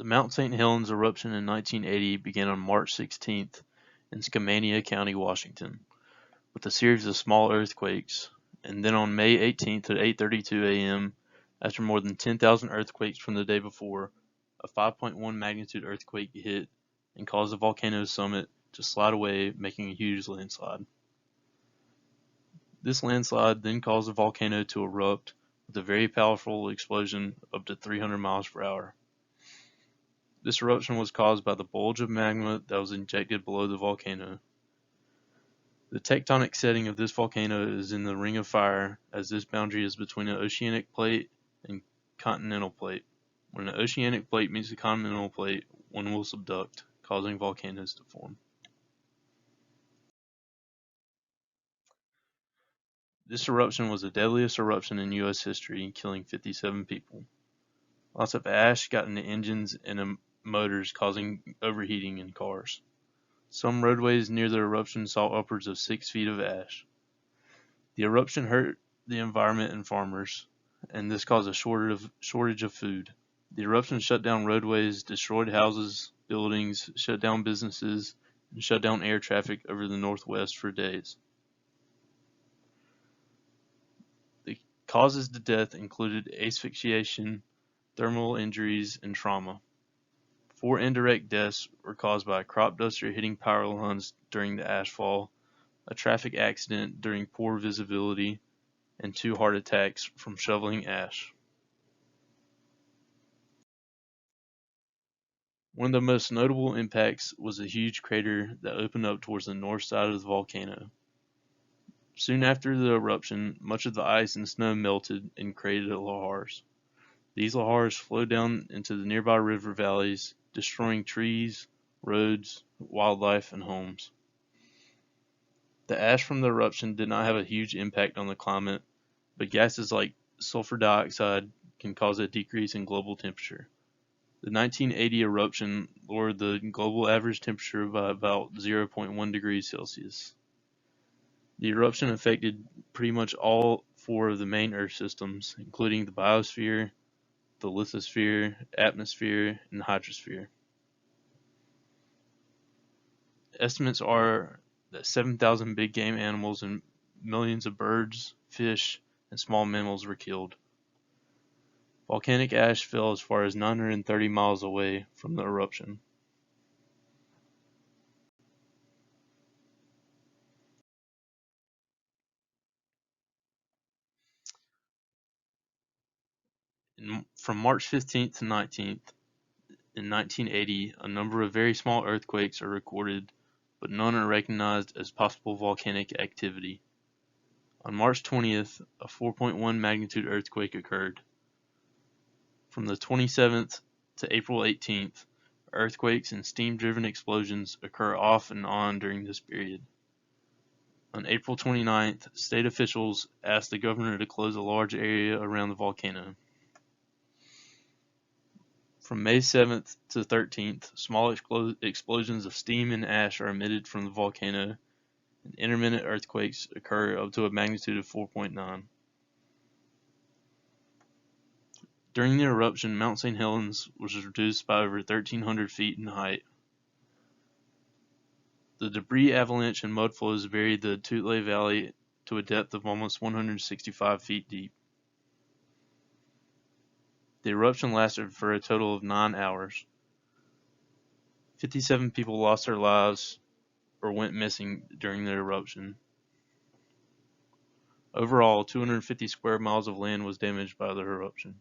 The Mount St. Helens eruption in 1980 began on March 16th in Skamania County, Washington, with a series of small earthquakes, and then on May 18th at 8:32 a.m., after more than 10,000 earthquakes from the day before, a 5.1 magnitude earthquake hit and caused the volcano's summit to slide away, making a huge landslide. This landslide then caused the volcano to erupt with a very powerful explosion up to 300 miles per hour. This eruption was caused by the bulge of magma that was injected below the volcano. The tectonic setting of this volcano is in the Ring of Fire, as this boundary is between an oceanic plate and continental plate. When an oceanic plate meets the continental plate, one will subduct, causing volcanoes to form. This eruption was the deadliest eruption in U.S. history, killing 57 people. Lots of ash got into engines and motors, causing overheating in cars. Some roadways near the eruption saw upwards of 6 feet of ash. The eruption hurt the environment and farmers, and this caused a shortage of food. The eruption shut down roadways, destroyed houses, buildings, shut down businesses, and shut down air traffic over the Northwest for days. The causes to death included asphyxiation, thermal injuries, and trauma. 4 indirect deaths were caused by a crop duster hitting power lines during the ashfall, a traffic accident during poor visibility, and 2 heart attacks from shoveling ash. One of the most notable impacts was a huge crater that opened up towards the north side of the volcano. Soon after the eruption, much of the ice and snow melted and created lahars. These lahars flowed down into the nearby river valleys, destroying trees, roads, wildlife, and homes. The ash from the eruption did not have a huge impact on the climate, but gases like sulfur dioxide can cause a decrease in global temperature. The 1980 eruption lowered the global average temperature by about 0.1 degrees Celsius. The eruption affected pretty much all 4 of the main Earth systems, including the biosphere, the lithosphere, atmosphere, and hydrosphere. Estimates are that 7,000 big game animals and millions of birds, fish, and small mammals were killed. Volcanic ash fell as far as 930 miles away from the eruption. From March 15th to 19th, in 1980, a number of very small earthquakes are recorded, but none are recognized as possible volcanic activity. On March 20th, a 4.1 magnitude earthquake occurred. From the 27th to April 18th, earthquakes and steam-driven explosions occur off and on during this period. On April 29th, state officials asked the governor to close a large area around the volcano. From May 7th to 13th, small explosions of steam and ash are emitted from the volcano, and intermittent earthquakes occur up to a magnitude of 4.9. During the eruption, Mount St. Helens was reduced by over 1,300 feet in height. The debris avalanche and mudflows buried the Tootley Valley to a depth of almost 165 feet deep. The eruption lasted for a total of 9 hours. 57 people lost their lives or went missing during the eruption. Overall, 250 square miles of land was damaged by the eruption.